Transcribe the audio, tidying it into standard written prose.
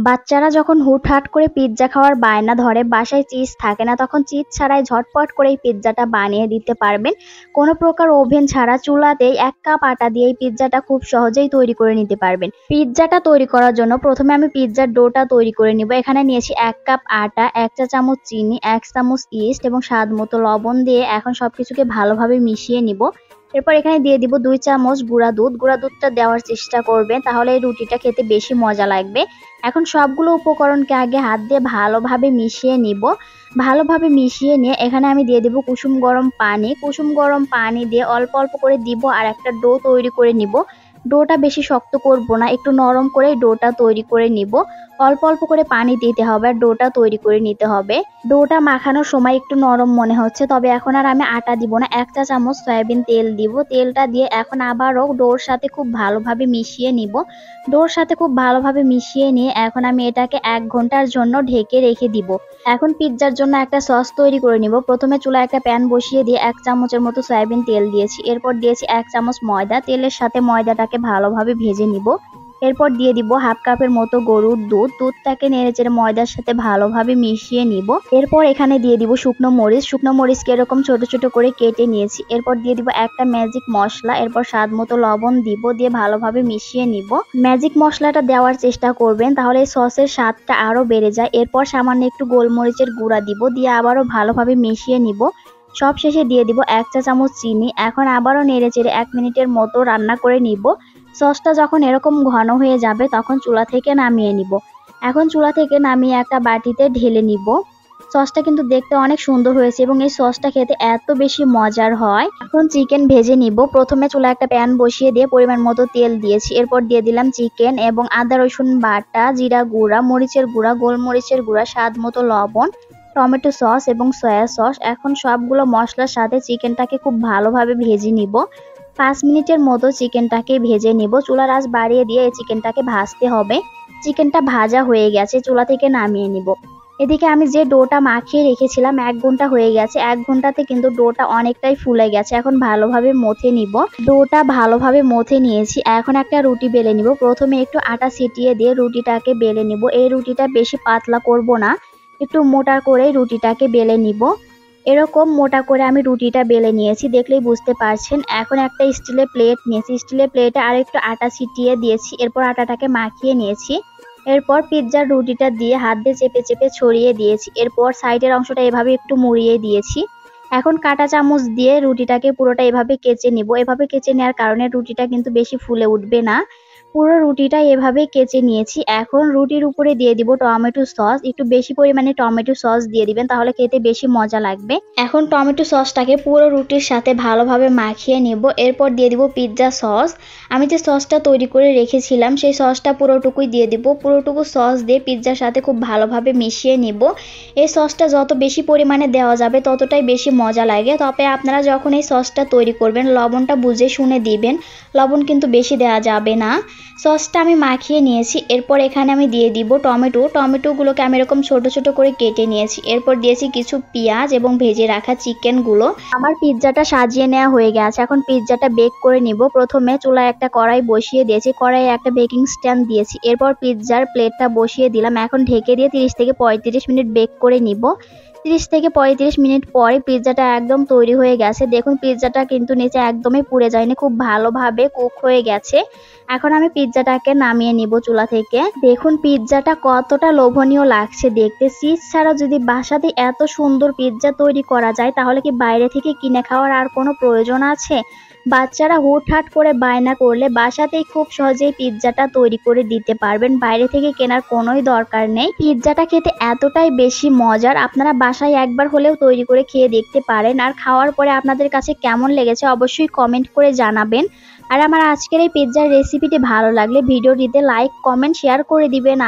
বাচ্চারা যখন হুটহাট করে পিৎজা খাওয়ার বায়না ধরে, বাসায় চিজ থাকে না, তখন চিজ ছাড়াই ঝটপট করে এই পিৎজাটা বানিয়ে দিতে পারবেন। কোনো প্রকার ওভেন ছাড়া চুলাতেই 1 কাপ আটা দিয়ে এই পিৎজাটা খুব সহজেই তৈরি করে নিতে পারবেন। পিৎজাটা তৈরি করার জন্য প্রথমে আমি পিৎজার ডোটা তৈরি করে নিব। এখানে নিয়েছি 1 কাপ আটা, 1 চা চামচ চিনি, 1 চামচ ইস্ট এবং স্বাদ মতো লবণ দিয়ে এখন সবকিছুকে ভালোভাবে মিশিয়ে নিব। এরপর এখানে দিয়ে দিব 2 চামচ গুঁড়া দুধ। গুঁড়া দুধটা দেওয়ার চেষ্টা করবেন, তাহলে এই রুটিটা খেতে বেশি মজা লাগবে। এখন সবগুলো উপকরণকে আগে হাত দিয়ে ভালোভাবে মিশিয়ে নিব। ভালোভাবে মিশিয়ে নিয়ে এখানে আমি দিয়ে দিব কুসুম গরম পানি। কুসুম গরম পানি দিয়ে অল্প অল্প করে দিব আর একটা ডো তৈরি করে নিব। ডোটা বেশি শক্ত করব না, একটু নরম করে ডোটা তৈরি করে নিব। অল্প অল্প করে পানি দিতে হবে আর ডোটা তৈরি করে নিতে হবে। ডোটা মাখানোর সময় একটু নরম মনে হচ্ছে, তবে এখন আর আমি আটা দিব না। 1 চা চামচ সয়াবিন তেল দিব। তেলটা দিয়ে এখন আবারও ডোর সাথে খুব ভালোভাবে মিশিয়ে নিব। ডোর সাথে খুব ভালোভাবে মিশিয়ে নিয়ে এখন আমি এটাকে 1 ঘন্টার জন্য ঢেকে রেখে দিব। এখন পিৎজার জন্য একটা সস তৈরি করে নিব। প্রথমে চুলায় একটা প্যান বসিয়ে দিয়ে 1 চামচের মতো সয়াবিন তেল দিয়েছি। এরপর দিয়েছি 1 চামচ ময়দা। তেলের সাথে ময়দাটাকে ভালোভাবে ভেজে নিব। এরপর দিয়ে দিব 1/2 কাপের মতো গরুর দুধ। দুধটাকে নেড়েচেড়ে ময়দার সাথে ভালোভাবে মিশিয়ে নিব। এরপর এখানে দিয়ে দিব শুকনো মরিচ। শুকনো মরিচকে এরকম ছোট ছোট করে কেটে নিয়েছি। এরপর দিয়ে দিব একটা ম্যাজিক মশলা। এরপর স্বাদ মতো লবণ দিব, দিয়ে ভালোভাবে মিশিয়ে নিব। ম্যাজিক মশলাটা দেওয়ার চেষ্টা করবেন, তাহলে এই সসের স্বাদটা আরো বেড়ে যায়। এরপর সামান্য একটু গোলমরিচের গুঁড়া দিব, দিয়ে আবারও ভালোভাবে মিশিয়ে নিব। সব শেষে দিয়ে দিব 1 চা চামচ চিনি। এখন আবারও নেড়েচেড়ে 1 মিনিটের মতো রান্না করে নিব। সসটা যখন এরকম ঘন হয়ে যাবে তখন চুলা থেকে নামিয়ে নিব। এখন চুলা থেকে নামিয়ে একটা বাটিতে ঢেলে নিব। সসটা কিন্তু দেখতে অনেক সুন্দর হয়েছে এবং এই সসটা খেতে এত বেশি মজার হয়। এখন চিকেন ভেজে নিব। প্রথমে চুলা একটা প্যান বসিয়ে দিয়ে পরিমাণ মতো তেল দিয়েছি। এরপর দিয়ে দিলাম চিকেন এবং আদা রসুন বাটা, জিরা গুঁড়া, মরিচের গুঁড়া, গোলমরিচের গুঁড়া, স্বাদ মতো লবণ, টমেটো সস এবং সয়া সস। এখন সবগুলো মশলার সাথে চিকেনটাকে খুব ভালোভাবে ভেজে নিব। 5 মিনিটের মতো চিকেনটাকে ভেজে নিব। চুলার আঁচ বাড়িয়ে দিয়ে এই চিকেনটাকে ভাজতে হবে। চিকেনটা ভাজা হয়ে গেছে, চুলা থেকে নামিয়ে নিব। এদিকে আমি যে ডোটা মাখিয়ে রেখেছিলাম 1 ঘন্টা হয়ে গেছে। 1 ঘন্টাতে কিন্তু ডোটা অনেকটাই ফুলে গেছে। এখন ভালোভাবে মথে নিব। ডোটা ভালোভাবে মথে নিয়েছি। এখন একটা রুটি বেলে নিব। প্রথমে একটু আটা ছিটিয়ে দিয়ে রুটিটাকে বেলে নিব। এই রুটিটা বেশি পাতলা করব না, একটু মোটা করে রুটিটাকে বেলে নিব। এরকম মোটা করে আমি রুটিটা বেলে নিয়েছি, দেখলেই বুঝতে পারছেন। এখন একটা স্টিলের প্লেট নিয়েছি। স্টিলের প্লেটে আর একটু আটা ছিটিয়ে দিয়েছি। এরপর আটাটাকে মাখিয়ে নিয়েছি। এরপর পিৎজার রুটিটা দিয়ে হাত দিয়ে চেপে চেপে ছড়িয়ে দিয়েছি। এরপর সাইডের অংশটা এভাবে একটু মুড়িয়ে দিয়েছি। এখন কাঁটা চামচ দিয়ে রুটিটাকে পুরোটা এভাবে কেচে নিব। এভাবে কেচে নেওয়ার কারণে রুটিটা কিন্তু বেশি ফুলে উঠবে না। পুরো রুটিটা এভাবে কেচে নিয়েছি। এখন রুটির উপরে দিয়ে দিব টমেটো সস। একটু বেশি পরিমাণে টমেটো সস দিয়ে দিবেন, তাহলে খেতে বেশি মজা লাগবে। এখন টমেটো সসটাকে পুরো রুটির সাথে ভালোভাবে মাখিয়ে নেব। এরপর দিয়ে দিব পিৎজা সস। আমি যে সসটা তৈরি করে রেখেছিলাম সেই সসটা পুরোটুকুই দিয়ে দিব। পুরোটুকু সস দিয়ে পিৎজার সাথে খুব ভালোভাবে মিশিয়ে নেব। এই সসটা যত বেশি পরিমাণে দেওয়া যাবে ততটাই বেশি মজা লাগে। তবে আপনারা যখন এই সসটা তৈরি করবেন লবণটা বুঝে শুনে দিবেন। লবণ কিন্তু বেশি দেওয়া যাবে না। সসটা আমি মাখিয়ে নিয়েছি। এরপর এখানে আমি দিয়ে দিব টমেটোগুলোকে আমি এরকম ছোট ছোট করে কেটে নিয়েছি। এরপর দিয়েছি কিছু পেঁয়াজ এবং ভেজে রাখা চিকেনগুলো। আমার পিৎজাটা সাজিয়ে নেওয়া হয়ে গেছে। এখন পিৎজাটা বেক করে নিব। প্রথমে চুলায় একটা কড়াই বসিয়ে দিয়েছি। কড়াইয়ে একটা বেকিং স্ট্যান্ড দিয়েছি। এরপর পিৎজার প্লেটটা বসিয়ে দিলাম। এখন ঢেকে দিয়ে 30 থেকে 35 মিনিট বেক করে নিব। 30 থেকে 35 মিনিট পরে পিৎজাটা একদম তৈরি হয়ে গেছে। দেখুন পিৎজাটা কিন্তু নিচে একদমই পুড়ে যায়নি, খুব ভালোভাবে কুক হয়ে গেছে। এখন আমি পিৎজাটাকে নামিয়ে নিব চুলা থেকে। দেখুন পিৎজাটা কতটা লোভনীয় লাগছে দেখতে। চিজ ছাড়া যদি বাসাতে এত সুন্দর পিৎজা তৈরি করা যায়, তাহলে কি বাইরে থেকে কিনে খাওয়ার আর কোনো প্রয়োজন আছে? বাচ্চারা হুটহাট করে বায়না করলে বাসাতেই খুব সহজেই পিৎজাটা তৈরি করে দিতে পারবেন। বাইরে থেকে কেনার কোনোই দরকার নেই। পিৎজাটা খেতে এতটাই বেশি মজার, আপনারা বাসায় একবার হলেও তৈরি করে খেয়ে দেখতে পারেন। আর খাওয়ার পরে আপনাদের কাছে কেমন লেগেছে অবশ্যই কমেন্ট করে জানাবেন। আর আমার আজকের এই পিৎজার রেসিপিটি ভালো লাগলে ভিডিওটিতে লাইক, কমেন্ট, শেয়ার করে দিবেন।